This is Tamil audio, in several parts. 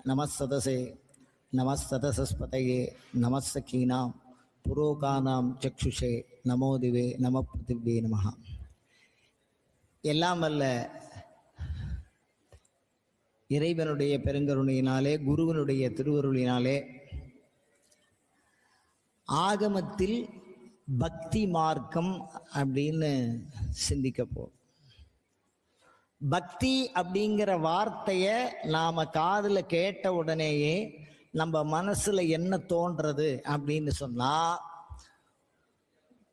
நமஸ்ததசே நமஸ்ததசஸ்பதயே நமஸ்தகீனாம் புரோகானாம் சக்ஷுஷே நமோதிவே நம பிருத்திவே நமஹ. எல்லாம் வல்ல இறைவனுடைய பெருங்கருணையினாலே, குருவனுடைய திருவருளினாலே ஆகமத்தில் பக்தி மார்க்கம் அப்படின்னு சிந்திக்கப்போ. பக்தி அப்படிங்கிற வார்த்தைய நாம காதுல கேட்ட உடனேயே நம்ம மனசுல என்ன தோன்றது அப்படின்னு சொன்னா,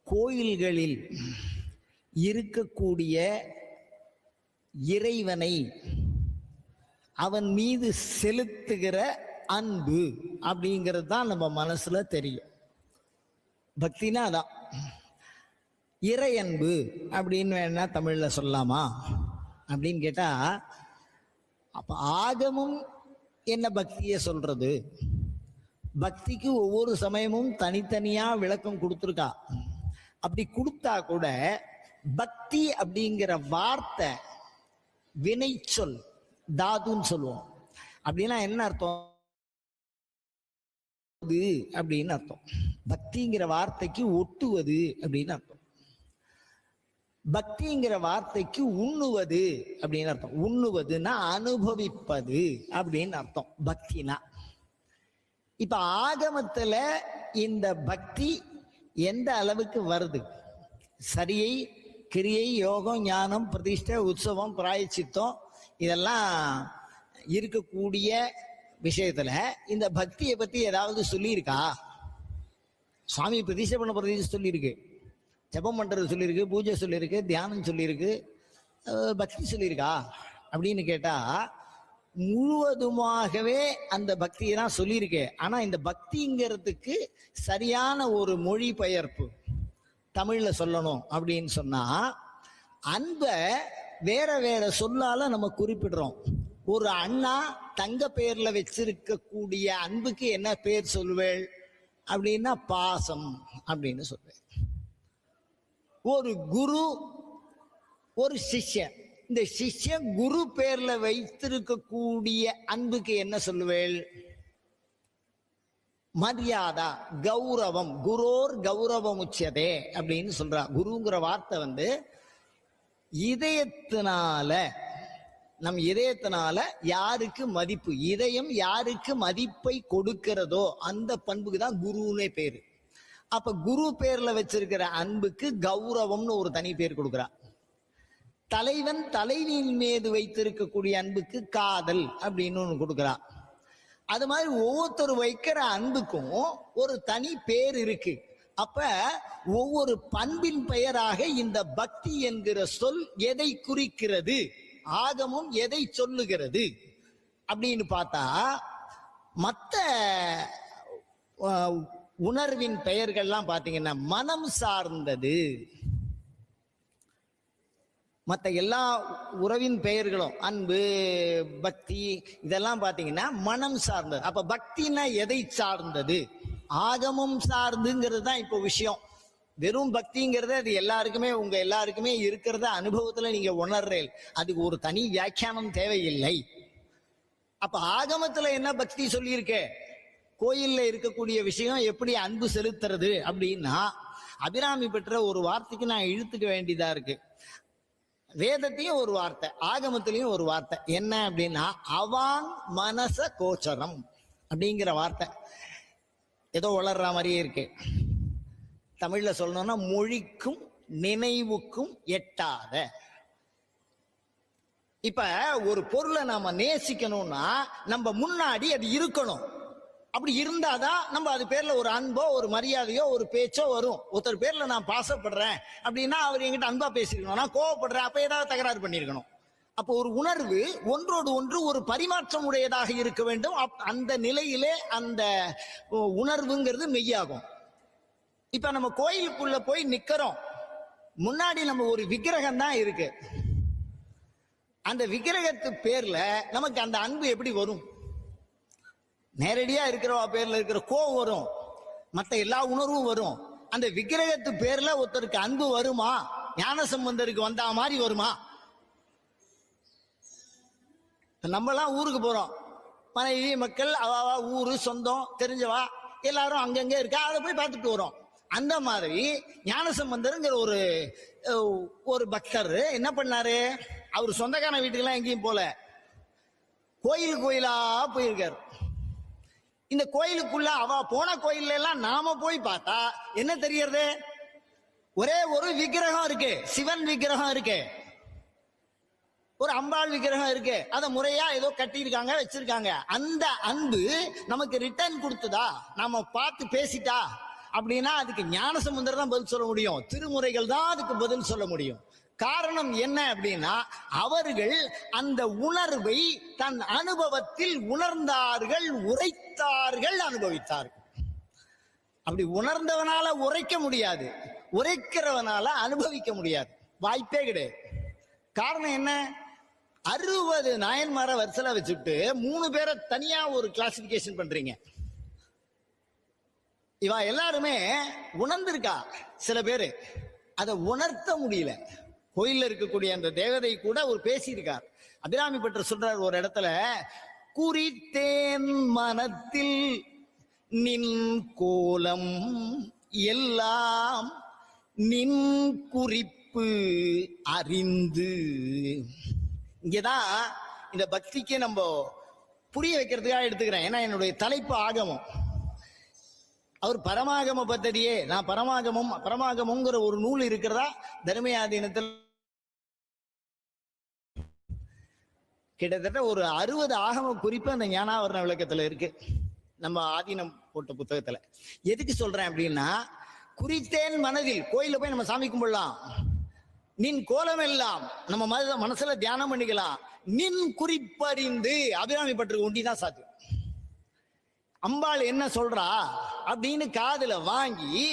கோயில்களில் இருக்கக்கூடிய இறைவனை, அவன் மீது செலுத்துகிற அன்பு அப்படிங்கிறது தான் நம்ம மனசுல தெரியும். பக்தினா அதான். இறை அன்பு அப்படின்னு வேணா தமிழ்ல சொல்லலாமா அப்படின்னு கேட்டா, அப்ப ஆகமும் என்ன பக்தியை சொல்றது? பக்திக்கு ஒவ்வொரு சமயமும் தனித்தனியா விளக்கம் கொடுத்துருக்கா. அப்படி கொடுத்தா கூட பக்தி அப்படிங்கிற வார்த்தை வினைச்சொல், தாதுன்னு சொல்லுவோம். அப்படின்னா என்ன அர்த்தம் அப்படின்னு அர்த்தம். பக்திங்கிற வார்த்தைக்கு ஒட்டுவது அப்படின்னு அர்த்தம். பக்திங்கிற வார்த்தைக்கு உண்ணுவது அப்படின்னு அர்த்தம். உண்ணுவதுன்னா அனுபவிப்பது அப்படின்னு அர்த்தம் பக்தினா. இப்ப ஆகமத்துல இந்த பக்தி எந்த அளவுக்கு வருது? சரியை, கிரியை, யோகம், ஞானம், பிரதிஷ்டை, உற்சவம், பிராயச்சித்தம் இதெல்லாம் இருக்கக்கூடிய விஷயத்துல இந்த பக்தியை பத்தி ஏதாவது சொல்லியிருக்கா? சுவாமி பிரதிஷ்டை பண்ண பிரதிஷ்டை சொல்லியிருக்கு, ஜபம் பண்றது சொல்லியிருக்கு, பூஜை சொல்லியிருக்கு, தியானம் சொல்லியிருக்கு, பக்தி சொல்லியிருக்கா அப்படின்னு கேட்டா முழுவதுமாகவே அந்த பக்தியை தான் சொல்லியிருக்கு. ஆனா இந்த பக்திங்கிறதுக்கு சரியான ஒரு மொழி பெயர்ப்பு தமிழ்ல சொல்லணும் அப்படின்னு சொன்னா, அன்பை வேற வேற சொல்லால நம்ம குறிப்பிடுறோம். ஒரு அண்ணா தங்க பேர்ல வச்சிருக்கக்கூடிய அன்புக்கு என்ன பேர் சொல்லுவேள் அப்படின்னா பாசம் அப்படின்னு சொல்வேன். ஒரு குரு, ஒரு சிஷ்யன், இந்த சிஷ்யன் குரு பேர்ல வைத்திருக்கக்கூடிய அன்புக்கு என்ன சொல்லுவேள்? மரியாதா, கௌரவம். குரோர் கௌரவம் உச்சதே அப்படின்னு சொல்றா. குருங்கிற வார்த்தை இதயத்தினால, நம் இதயத்தினால யாருக்கு மதிப்பு, இதயம் யாருக்கு மதிப்பை கொடுக்கிறதோ அந்த பண்புக்கு தான் குருன்னே பேரு. அப்ப குரு பேர்ல வச்சிருக்கிற அன்புக்கு கௌரவம்னு ஒரு தனி பேர் கொடுக்கிறா. தலைவன் தலைவியின் மீது வைத்திருக்கக்கூடிய அன்புக்கு காதல் அப்படின்னு ஒண்ணு கொடுக்கிறா. அது மாதிரி ஒவ்வொருத்தர் வைக்கிற அன்புக்கும் ஒரு தனி பேர் இருக்கு. அப்ப ஒவ்வொரு பண்பின் பெயராக இந்த பக்தி என்கிற சொல் எதை குறிக்கிறது, ஆகமும் எதை சொல்லுகிறது அப்படின்னு பார்த்தா, மற்ற உணர்வின் பெயர்கள்லாம் பாத்தீங்கன்னா மனம் சார்ந்தது. மற்ற எல்லா உறவின் பெயர்களும் அன்பு, பக்தி இதெல்லாம் பாத்தீங்கன்னா மனம் சார்ந்தது. அப்ப பக்தினா எதை சார்ந்தது? ஆகமம் சார்ந்துங்கிறது தான் இப்போ விஷயம். வெறும் பக்திங்கிறது அது எல்லாருக்குமே, உங்க எல்லாருக்குமே இருக்கிறத அனுபவத்துல நீங்க உணர்றேன். அதுக்கு ஒரு தனி வியாக்கியானம் தேவையில்லை. அப்ப ஆகமத்துல என்ன பக்தி சொல்லியிருக்கே, கோயில்ல இருக்கக்கூடிய விஷயம் எப்படி அன்பு செலுத்துறது அப்படின்னா, அபிராமி பெற்ற ஒரு வார்த்தைக்கு நான் இழுத்துக்க வேண்டியதா இருக்கு. வேதத்தையும் ஒரு வார்த்தை, ஆகமத்திலையும் ஒரு வார்த்தை. என்ன அப்படின்னா அவாங் மனச கோச்சரம் அப்படிங்கிற வார்த்தை. ஏதோ வளர்ற மாதிரியே இருக்கு. தமிழ்ல சொல்லணும்னா மொழிக்கும் நினைவுக்கும் எட்டாத. இப்ப ஒரு பொருளை நாம நேசிக்கணும்னா நம்ம முன்னாடி அது இருக்கணும். அப்படி இருந்தாதான் நம்ம அது பேர்ல ஒரு அன்போ ஒரு மரியாதையோ ஒரு பேச்சோ வரும். ஒருத்தர் பேர்ல நான் பாசப்படுறேன் அப்படின்னா அவர் என்கிட்ட அன்பா பேசிருக்கணும். நான் கோவப்படுறேன் அப்ப ஏதாவது தகராறு பண்ணிருக்கணும். அப்போ ஒரு உணர்வு ஒன்றோடு ஒன்று ஒரு பரிமாற்றம் உடையதாக இருக்க வேண்டும். அந்த நிலையிலே அந்த உணர்வுங்கிறது மெய்யாகும். இப்ப நம்ம கோயிலுக்குள்ள போய் நிக்கிறோம், முன்னாடி நம்ம ஒரு விக்கிரகம் தான் இருக்கு. அந்த விக்கிரகத்து பேர்ல நமக்கு அந்த அன்பு எப்படி வரும்? நேரடியா இருக்கிறவா பேர்ல இருக்கிற கோவம் வரும், மற்ற எல்லா உணர்வும் வரும். அந்த விக்கிரகத்து பேர்ல ஒருத்தருக்கு அன்பு வருமா? ஞானசம்பந்தருக்கு வந்தா மாதிரி வருமா? நம்மலாம் ஊருக்கு போறோம், மனைவி மக்கள் அவ ஊரு சொந்தம் தெரிஞ்சவா எல்லாரும் அங்கங்க இருக்கா, அதை போய் பார்த்துட்டு வரோம். அந்த மாதிரி ஞானசம்பந்தருங்கிற ஒரு பக்தர் என்ன பண்ணாரு, அவர் சொந்தக்கார வீட்டுக்கெல்லாம் எங்கேயும் போல, கோயிலா போயிருக்காரு. இந்த கோயிலுக்குள்ள அவ போன கோயில் எல்லாம் நாம போய் பார்த்தா என்ன தெரியறது, ஒரே ஒரு விக்கிரகம் இருக்கு, சிவன் விக்கிரகம் இருக்கு, ஒரு அம்பாள் விக்கிரகம் இருக்கு. அதை முறையா ஏதோ கட்டியிருக்காங்க வச்சிருக்காங்க. அந்த அன்பு நமக்கு ரிட்டர்ன் கொடுத்ததா, நாம பார்த்து பேசிட்டா அப்படின்னா அதுக்கு ஞானசம்பந்தர் தான் பதில் சொல்ல முடியும், திருமுறைகள் தான் அதுக்கு பதில் சொல்ல முடியும். காரணம் என்ன அப்படின்னா, அவர்கள் அந்த உணர்வை தன் அனுபவத்தில் உணர்ந்தார்கள், உரைத்தார்கள், அனுபவித்தார்கள். அப்படி உணர்ந்தவனால உரைக்க முடியாது, உரைக்கிறவனால அனுபவிக்க முடியாது, வாய்ப்பே கிடையாது. காரணம் என்ன, 60 நாயன்மாரை வரிசையில வச்சுட்டு 3 பேரை தனியா ஒரு கிளாசிபிகேஷன் பண்றீங்க. இவா எல்லாருமே உணர்ந்திருக்கா, சில பேரு அதை உணர்த்த முடியல. கோயில்ல இருக்கக்கூடிய அந்த தேவதை கூட ஒரு பேசியிருக்கார். அபிராமி பட்டர் சொல்றார் ஒரு இடத்துல, குறித்தேன் மனத்தில் நின் கோலம் எல்லாம் நின் குறிப்பு அறிந்து. இங்கதான் இந்த பக்திக்கு நம்ம புரிய வைக்கிறதுக்காக எடுத்துக்கிறேன். ஏன்னா என்னுடைய தலைப்பு ஆகமம். அவர் பரமாகம பத்ததியே, நான் பரமாகமம்ங்கிற ஒரு நூல் இருக்கிறதா தர்மயாதீனத்தில் கிட்டத்தட்ட ஒரு 60 ஆகம குறிப்பு அந்த ஞானாவரண விளக்கத்துல இருக்கு, நம்ம ஆதீனம் போட்ட புத்தகத்துல. எதுக்கு சொல்றேன் அப்படின்னா, குறித்தேன் மனதில், கோயில போய் நம்ம சாமி கும்பிடலாம், நின் கோலம் எல்லாம் நம்ம மனசுல தியானம் பண்ணிக்கலாம், நின் குறிப்பறிந்து. அபிராமி பட்டருக்கு ஒண்டிதான் சாத்தியம். அம்பாள் என்ன சொல்றா அப்படின்னு காதுல வாங்கி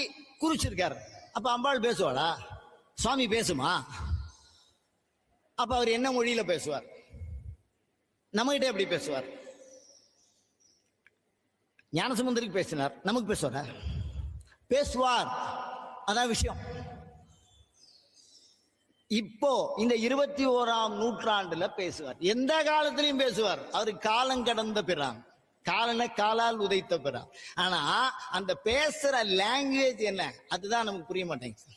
குறிச்சிருக்காரு. அப்ப அம்பாள் பேசுவாளா, சுவாமி பேசுமா? அப்ப அவர் என்ன மொழியில பேசுவார், நம்ம கிட்ட எப்படி பேசுவார்? ஞானசம்பந்தருக்கு பேசினார், நமக்கு பேசுவார்? பேசுவார், அதான் விஷயம். இப்போ இந்த 21ஆம் நூற்றாண்டுல பேசுவார், எந்த காலத்திலையும் பேசுவார். அவரு காலம் கடந்த பிறான், காலனை காலால் உதைத்த பிறான். ஆனா அந்த பேசுற லாங்குவேஜ் என்ன, அதுதான் நமக்கு புரிய மாட்டேங்குது.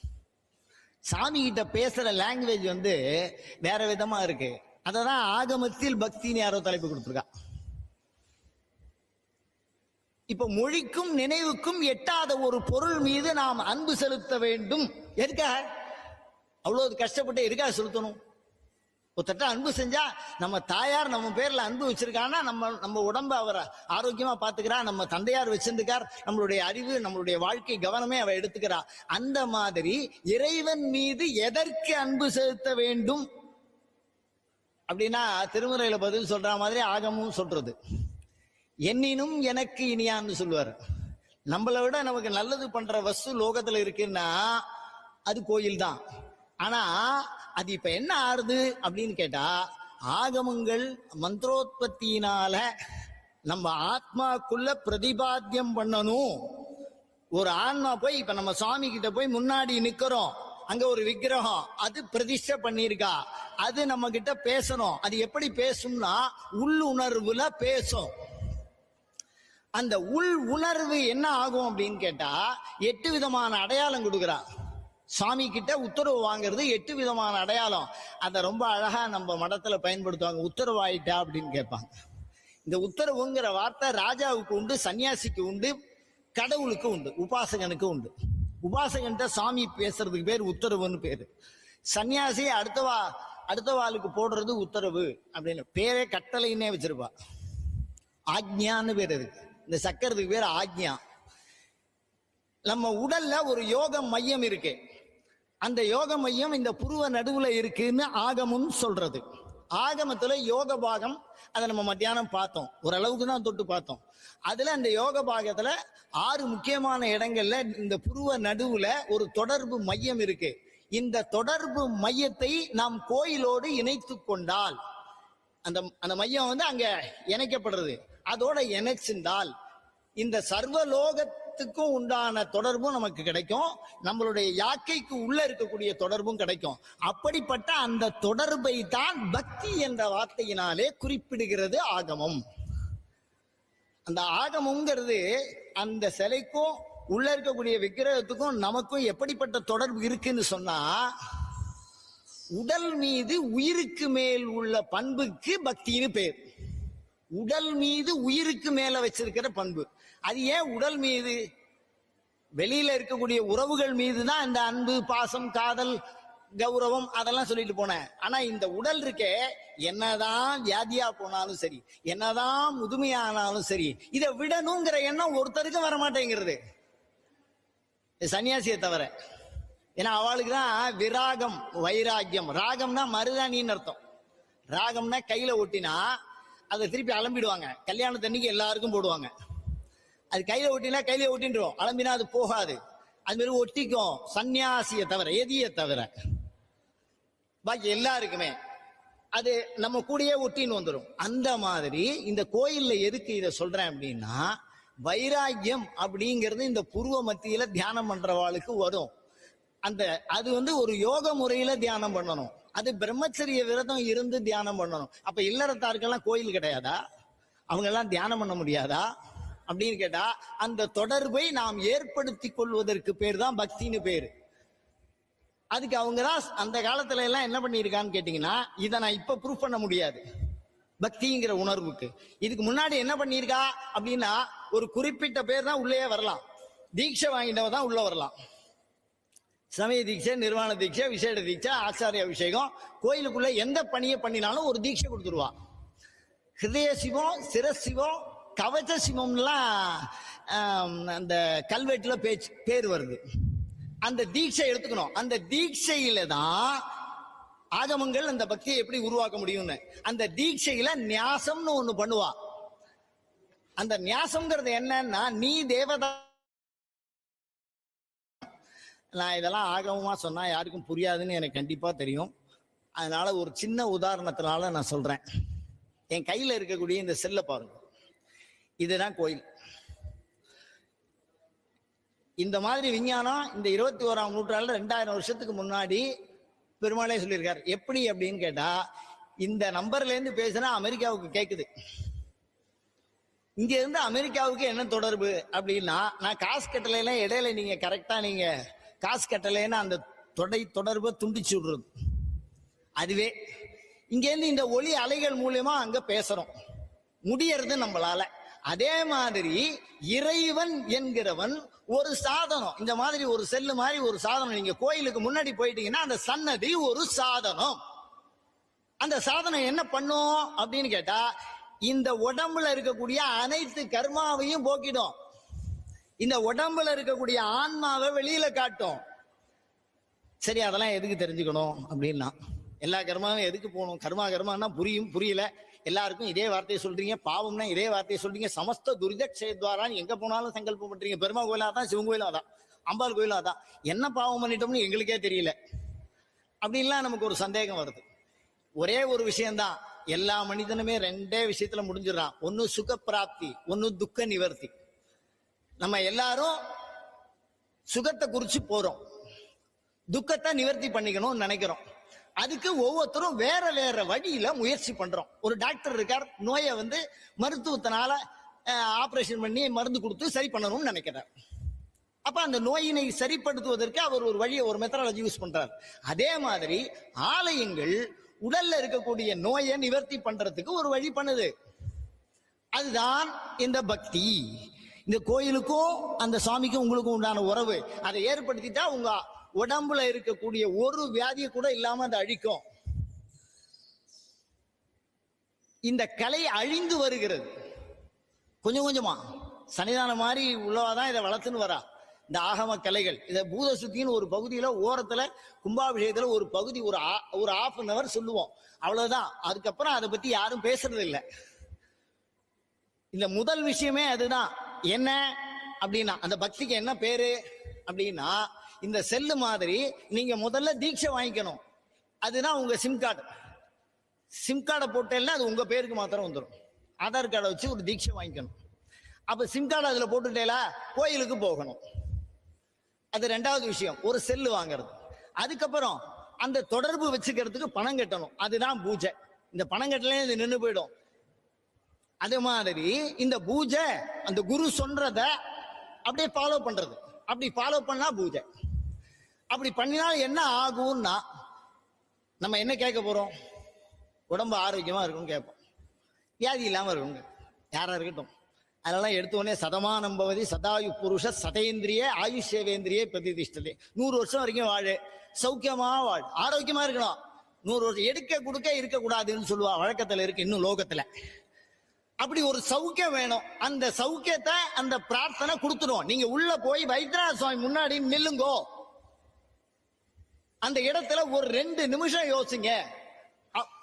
சாமி கிட்ட பேசுற லாங்குவேஜ் வேற விதமா இருக்கு. அததான் ஆகமத்தில் பக்தின்னு யாரோ தலைப்பு கொடுத்துருக்கா. இப்ப மொழிக்கும் நினைவுக்கும் எட்டாத ஒரு பொருள் மீது நாம் அன்பு செலுத்த வேண்டும். எதுக்காக அவ்வளவு கஷ்டப்பட்டு எதுக்காக செலுத்தணும்? ஒருத்தட்ட அன்பு செஞ்சா, நம்ம தாயார் நம்ம பேர்ல அன்பு வச்சிருக்கான்னா நம்ம உடம்ப அவரை ஆரோக்கியமா பாத்துக்கிறா, நம்ம தந்தையார் வச்சிருக்கார், நம்மளுடைய அறிவு நம்மளுடைய வாழ்க்கை கவனமே அவ எடுத்துக்கிறா. அந்த மாதிரி இறைவன் மீது எதற்கு அன்பு செலுத்த வேண்டும் அப்படின்னா, திருமுறையில பதில் சொல்ற மாதிரி ஆகமும் சொல்றது. எண்ணினும் எனக்கு இனியான்னு சொல்லுவார். நம்மளை விட நமக்கு நல்லது பண்ற வஸ்து லோகத்துல இருக்குன்னா அது கோயில் தான். ஆனா அது இப்ப என்ன ஆறுது அப்படின்னு கேட்டா, ஆகமங்கள் மந்திரோத்பத்தியினால நம்ம ஆத்மாக்குள்ள பிரதிபாத்தியம் பண்ணணும். ஒரு ஆன்மா போய் இப்ப நம்ம சுவாமி கிட்ட போய் முன்னாடி நிக்கிறோம், அங்க ஒரு விக்கிரகம், அது பிரதிஷ்டை பண்ணிருக்கா, அது நம்ம கிட்ட பேசணும். அது எப்படி பேசும்னா உள்ளுணர்வுல பேசும். அந்த உள் உணர்வு என்ன ஆகும் அப்படின்னு கேட்டா, 8 விதமான அடையாளம் கொடுக்குறா. சுவாமி கிட்ட உத்தரவு வாங்குறது 8 விதமான அடையாளம். அதை ரொம்ப அழகா நம்ம மடத்துல பயன்படுத்துவாங்க. உத்தரவு ஆயிட்டா அப்படின்னு கேட்பாங்க. இந்த உத்தரவுங்கிற வார்த்தை ராஜாவுக்கு உண்டு, சன்னியாசிக்கு உண்டு, கடவுளுக்கு உண்டு, உபாசகனுக்கு உண்டு. உபாசகன்ட்ட சாமி பேசுறதுக்கு பேர் உத்தரவுன்னு பேரு. சன்னியாசி அடுத்த வாளுக்கு போடுறது உத்தரவு அப்படின்னு பேரே கட்டளைன்னே வச்சிருப்பா. ஆக்ஞான்னு பேர் இருக்கு. இந்த சக்கரத்துக்கு பேர் ஆக்ஞா. நம்ம உடல்ல ஒரு யோக மையம் இருக்கு. அந்த யோக மையம் இந்த புருவ நடுவுல இருக்குன்னு ஆகமும் சொல்றது. ஆகமத்துல யோக பாகம் அதை நம்ம மத்தியானம் பார்த்தோம், ஓரளவுக்கு தான் தொட்டு பார்த்தோம். அதுல அந்த யோக பாகத்துல 6 முக்கியமான இடங்கள்ல இந்த புருவ நடுவுல ஒரு தொடர்பு மையம் இருக்கு. இந்த தொடர்பு மையத்தை நாம் கோயிலோடு இணைத்து கொண்டால், அந்த மையம் அங்க இணைக்கப்படுறது, அதோட இணைச்சிருந்தால் இந்த சர்வலோகத்துக்கும் உண்டான தொடர்பும் நமக்கு கிடைக்கும், நம்மளுடைய யாக்கைக்கு உள்ள இருக்கக்கூடிய தொடர்பும் கிடைக்கும். அப்படிப்பட்ட அந்த தொடர்பை தான் பக்தி என்ற வார்த்தையினாலே குறிப்பிடுகிறது ஆகமம். அந்த ஆகமங்கிறது அந்த சிலைக்கும் உள்ள இருக்கக்கூடிய விக்கிரகத்துக்கும் நமக்கும் எப்படிப்பட்ட தொடர்பு இருக்குன்னு சொன்னா, உடல் மீது உயிருக்கு மேல் உள்ள பண்புக்கு பக்தின்னு பேர். உடல் மீது உயிருக்கு மேல வச்சிருக்கிற பண்பு. அது ஏன் உடல் மீது? வெளியில இருக்கக்கூடிய உறவுகள் மீதுதான் இந்த அன்பு, பாசம், காதல், கௌரவம் அதெல்லாம் சொல்லிட்டு போனேன். ஆனா இந்த உடல் இருக்கே, என்னதான் வியாதியா போனாலும் சரி, என்னதான் முதுமையானாலும் சரி, இதை விடணுங்கிற எண்ணம் ஒருத்தருக்கும் வரமாட்டேங்கிறது, சன்னியாசியை தவிர. ஏன்னா அவளுக்கு தான் விராகம், வைராக்கியம். ராகம்னா மருதாணின்னு அர்த்தம். ராகம்னா கையில ஒட்டினா அதை திருப்பி அலம்பிடுவாங்க. கல்யாணத்தன்னைக்கு எல்லாருக்கும் போடுவாங்க. அது கையில ஒட்டினா கையில ஒட்டின்றோம், அலம்பினா அது போகாது. அது மாதிரி ஒட்டிக்கும் சன்னியாசியை தவிர, எதியை தவிர பாக்கி எல்லாருக்குமே அது நம்ம கூடயே ஒட்டின்னு வந்துடும். அந்த மாதிரி இந்த கோயில்ல எதுக்கு இதை சொல்றேன் அப்படின்னா, வைராக்கியம் அப்படிங்கிறது இந்த பூர்வ மத்தியில தியானம் பண்றவாளுக்கு வரும். அது ஒரு யோக முறையில தியானம் பண்ணணும். அது பிரம்மச்சரிய விரதம் இருந்து தியானம் பண்ணணும். அப்ப இல்லறத்தாருக்கெல்லாம் கோயில் கிடையாதா? அவங்க எல்லாம் தியானம் பண்ண முடியாதா அப்படின்னு கேட்டா, அந்த தொடர்பை நாம் ஏற்படுத்தி கொள்வதற்கு பேர் தான் பக்தின்னு பேரு. அதுக்கு அவங்க தான் அந்த காலத்துல எல்லாம் என்ன பண்ணிருக்கான்னு கேட்டீங்கன்னா, இதை நான் இப்ப ப்ரூவ் பண்ண முடியாது. பக்திங்கிற உணர்வுக்கு இதுக்கு முன்னாடி என்ன பண்ணிருக்கா அப்படின்னா, ஒரு குறிப்பிட்ட பேர் தான் உள்ளே வரலாம். தீட்சை வாங்கிட்டவ தான் உள்ள வரலாம். சமய தீட்சை, நிர்வாண தீட்சை, விசேட தீட்சை, ஆச்சாரிய அபிஷேகம், கோயிலுக்குள்ள எந்த பணியை பண்ணினாலும் ஒரு தீட்சை கொடுத்துருவா. ஹிருதய சிவம், சிரசிவம், கவச்ச சிவம்லாம் அந்த கல்வெட்டுல பேர் வருது. அந்த தீட்சை எடுத்துக்கணும். அந்த தீட்சையில தான் ஆகமங்கள் அந்த பக்தியை எப்படி உருவாக்க முடியும்னு. அந்த தீட்சையில நியாசம்னு ஒண்ணு பண்ணுவா. அந்த நியாசம்ங்கிறது என்னன்னா, நீ தேவதா. நான் இதெல்லாம் ஆகமமா சொன்னா யாருக்கும் புரியாதுன்னு எனக்கு கண்டிப்பா தெரியும். அதனால ஒரு சின்ன உதாரணத்தினால நான் சொல்றேன். என் கையில இருக்கக்கூடிய இந்த செல்லை பாருங்க, இதுதான் கோயில். இந்த மாதிரி விஞ்ஞானம் இந்த 21ஆம் நூற்றாண்டுல 2000 வருஷத்துக்கு முன்னாடி பெருமாளே சொல்லியிருக்காரு. எப்படி அப்படின்னு கேட்டா, இந்த நம்பர்ல இருந்து பேசினா அமெரிக்காவுக்கு கேக்குது. இங்க இருந்து அமெரிக்காவுக்கு என்ன தொடர்பு அப்படின்னா, நான் காசு கட்டலைன்னா இடையில நீங்க கரெக்டா நீங்க காசு கட்டலைன்னா அந்த தொடர்பை துண்டிச்சு விடுறது. அதுவே இங்க இருந்து இந்த ஒலி அலைகள் மூலியமா அங்க பேசுறோம், முடியறது நம்மளால. அதே மாதிரி இறைவன் என்கிறவன் ஒரு சாதனம். இந்த மாதிரி ஒரு செல்லு மாதிரி ஒரு சாதனம். நீங்க கோயிலுக்கு முன்னாடி போயிட்டீங்கன்னா அந்த சன்னதி ஒரு சாதனம். அந்த சாதனம் என்ன பண்ணும் அப்படின்னு கேட்டா, இந்த உடம்புல இருக்கக்கூடிய அனைத்து கர்மாவையும் போக்கிடும். இந்த உடம்புல இருக்கக்கூடிய ஆன்மாவை வெளியில காட்டும். சரி, அதெல்லாம் எதுக்கு தெரிஞ்சுக்கணும் அப்படின்னா, எல்லா கர்மாவும் எதுக்கு போகணும்? கர்மான்னா புரியும், புரியல. எல்லாருக்கும் இதே வார்த்தையை சொல்றீங்க. பாவம்னா இதே வார்த்தையை சொல்றீங்க. சமஸ்த துரிதக்ஷயத்வாரான்னு எங்க போனாலும் சங்கல்பம் பண்றீங்க. பெருமா கோயிலா தான், சிவன் கோயிலும் அதான், அம்பாள் கோயிலும் அதான். என்ன பாவம் பண்ணிட்டோம்னு எங்களுக்கே தெரியல அப்படின்லாம் நமக்கு ஒரு சந்தேகம் வருது. ஒரே ஒரு விஷயம்தான், எல்லா மனிதனுமே ரெண்டே விஷயத்துல முடிஞ்சிடறான். ஒன்னு சுக பிராப்தி, ஒன்னு துக்க நிவர்த்தி. நம்ம எல்லாரும் சுகத்தை குறிச்சு போறோம், துக்கத்தை நிவர்த்தி பண்ணிக்கணும்னு நினைக்கிறோம். அதுக்கு ஒவ்வொருத்தரும் வேற வேற வழியில முயற்சி பண்றோம். ஒரு டாக்டர் இருக்கார், நோயை மருத்துவத்தினால ஆபரேஷன் பண்ணி மருந்து கொடுத்து சரி பண்ணணும்னு நினைக்கிறார். அப்ப அந்த நோயினை சரிப்படுத்துவதற்கு அவர் ஒரு வழியை, ஒரு மெத்தடாலஜி யூஸ் பண்றார். அதே மாதிரி ஆலயங்கள் உடல்ல இருக்கக்கூடிய நோயை நிவர்த்தி பண்றதுக்கு ஒரு வழி பண்ணுது. அதுதான் இந்த பக்தி. இந்த கோயிலுக்கும் அந்த சாமிக்கும் உங்களுக்கும் உண்டான உறவு, அதை ஏற்படுத்திட்டா உங்க உடம்புல இருக்கக்கூடிய ஒரு வியாதியை கூட இல்லாம அதை அழிக்கும். இந்த கலை அழிந்து வருகிறது கொஞ்சம் கொஞ்சமா. சன்னிதானம் மாதிரி உள்ளவாதான் இதை வளர்த்துன்னு வரா இந்த ஆகம கலைகள். இதை பூத சுத்தின்னு ஒரு பகுதியில ஓரத்துல கும்பாபிஷேகத்துல ஒரு பகுதி ஒரு 1/2 hour சொல்லுவோம், அவ்வளவுதான். அதுக்கப்புறம் அதை பத்தி யாரும் பேசுறது இல்லை. இந்த முதல் விஷயமே அதுதான். என்ன அப்படின்னா, அந்த பக்திக்கு என்ன பேரு அப்படின்னா, இந்த செல்லு மாதிரி நீங்க முதல்ல தீட்சை வாங்கிக்கணும். அதுதான் உங்க சிம் கார்டு. சிம் கார்டை போட்டேன்னா அது உங்க பேருக்கு மாத்திரம் வந்துடும். ஆதார் கார்டை வச்சு ஒரு தீட்சை வாங்கிக்கணும். அப்ப சிம் கார்டு அதுல போட்டுட்டேல கோயிலுக்கு போகணும். அது 2வது விஷயம், ஒரு செல்லு வாங்குறது. அதுக்கப்புறம் அந்த தொடர்பு வச்சுக்கிறதுக்கு பணம் கட்டணும். அதுதான் பூஜை. இந்த பணம் கட்டலே இது நின்று போயிடும். அதே மாதிரி இந்த பூஜை அந்த குரு சொல்றத அப்படியே ஃபாலோ பண்றது. அப்படி ஃபாலோ பண்ணா பூஜை. அப்படி பண்ணினால் என்ன ஆகும்னா நம்ம என்ன கேட்க போறோம்? உடம்பு ஆரோக்கியமா இருக்கும் கேட்போம், வியாதி இல்லாம இருக்கும். யாரா இருக்கட்டும், அதெல்லாம் எடுத்த உடனே சதமானம்பவதி சதாயு புருஷ சதேந்திரிய ஆயுஷேவேந்திரிய பிரதிதிஷ்டதே. 100 வருஷம் வரைக்கும் வாழு, சௌக்கியமா வாழ், ஆரோக்கியமா இருக்கணும். 100 வருஷம் எடுக்க கொடுக்க இருக்கக்கூடாதுன்னு சொல்லுவா, வழக்கத்துல இருக்கு இன்னும் லோகத்துல. அப்படி ஒரு சௌக்கியம் வேணும். அந்த சௌக்கியத்தை அந்த பிரார்த்தனை கொடுத்துடும். நீங்க உள்ள போய் வைத்தியநாத சுவாமி முன்னாடி நில்லுங்கோ, அந்த இடத்துல ஒரு 2 நிமிஷம் யோசிங்க.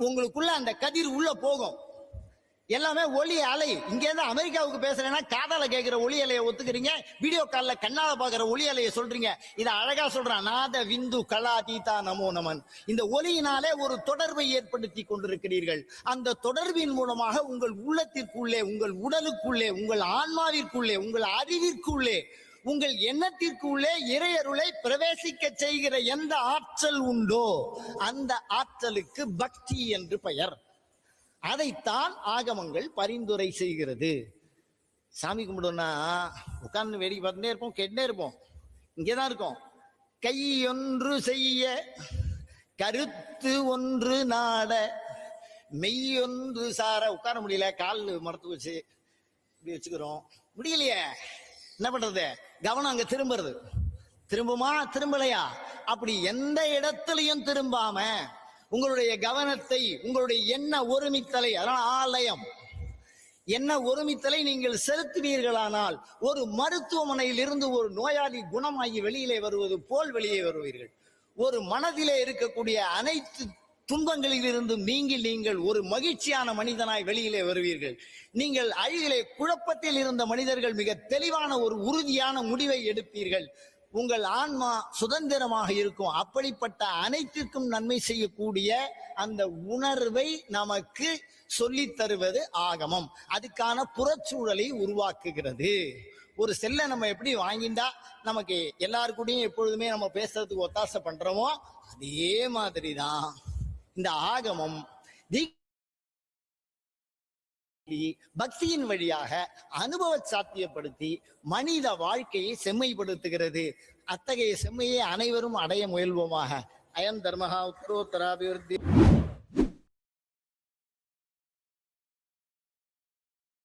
உங்களுக்குள்ள அந்த கதிர் உள்ள போகும். எல்லாமே ஒளி அலை. இங்க இருந்து அமெரிக்காவுக்கு பேசுறேன்னா காதால கேட்கிற ஒளி அலையை ஒத்துக்கிறீங்க, வீடியோ கால்ல கண்ணால பாக்குற ஒளி அலையை சொல்றீங்க. இத அழகா சொல்றான், நாத விந்து கலா தீதா நமோ நமன். இந்த ஒளியினாலே ஒரு தொடர்பை ஏற்படுத்தி கொண்டிருக்கிறீர்கள். அந்த தொடர்பின் மூலமாக உங்கள் உள்ளத்திற்குள்ளே, உங்கள் உடலுக்குள்ளே, உங்கள் ஆன்மாவிற்குள்ளே, உங்கள் அறிவிற்குள்ளே, உங்கள் எண்ணத்திற்குள்ளே இறையருளை பிரவேசிக்க செய்கிற எந்த ஆற்றல் உண்டோ அந்த ஆற்றலுக்கு பக்தி என்று பெயர். அதைத்தான் ஆகமங்கள் பரிந்துரை செய்கிறது. சாமி கும்பிடுனா உட்கார்ந்து வேடிக்கை பார்த்துட்டே இருப்போம், கேட்டுட்டே இருப்போம், இங்கேதான் இருக்கோம். கை ஒன்று செய்ய கருத்து ஒன்று நாட மெய்யொன்று சார. உட்கார முடியல, கால் மரத்து வச்சு இப்படி வச்சுக்கிறோம், முடியலையே, என்ன பண்றது? கவனம் அங்க திரும்புறது. திரும்புமா திரும்பலையா? அப்படி எந்த இடத்துலையும் திரும்பாம உங்களுடைய கவனத்தை, உங்களுடைய எண்ண ஒருமித்தலை, அதனால் ஆலயம், எண்ண ஒருமித்தலை நீங்கள் செலுத்துவீர்களானால் ஒரு மருத்துவமனையில் இருந்து ஒரு நோயாளி குணமாகி வெளியிலே வருவது போல் வெளியே வருவீர்கள். ஒரு மனதிலே இருக்கக்கூடிய அனைத்து துன்பங்களில் இருந்து நீங்கி நீங்கள் ஒரு மகிழ்ச்சியான மனிதனாய் வெளியிலே வருவீர்கள். நீங்கள் அழிவிலே குழப்பத்தில் இருந்த மனிதர்கள் மிக தெளிவான ஒரு உறுதியான முடிவை எடுப்பீர்கள். உங்கள் ஆன்மா சுதந்திரமாக இருக்கும். அப்படிப்பட்ட அனைத்திற்கும் நன்மை செய்யக்கூடிய அந்த உணர்வை நமக்கு சொல்லி தருவது ஆகமம். அதுக்கான புறச்சூழலை உருவாக்குகிறது. ஒரு செல்லை நம்ம எப்படி வாங்கிண்டா நமக்கு எல்லாருக்கூடையும் எப்பொழுதுமே நம்ம பேசுறதுக்கு ஒத்தாசை பண்றோமோ, அதே மாதிரிதான் இந்த ஆகமம் பக்தியின் வழியாக அனுபவ சாத்தியப்படுத்தி மனித வாழ்க்கையை செம்மைப்படுத்துகிறது. அத்தகைய செம்மையை அனைவரும் அடைய முயல்வோமாக. அயம் தர்மஹா உத்தரோத்தராபிவிருத்தி.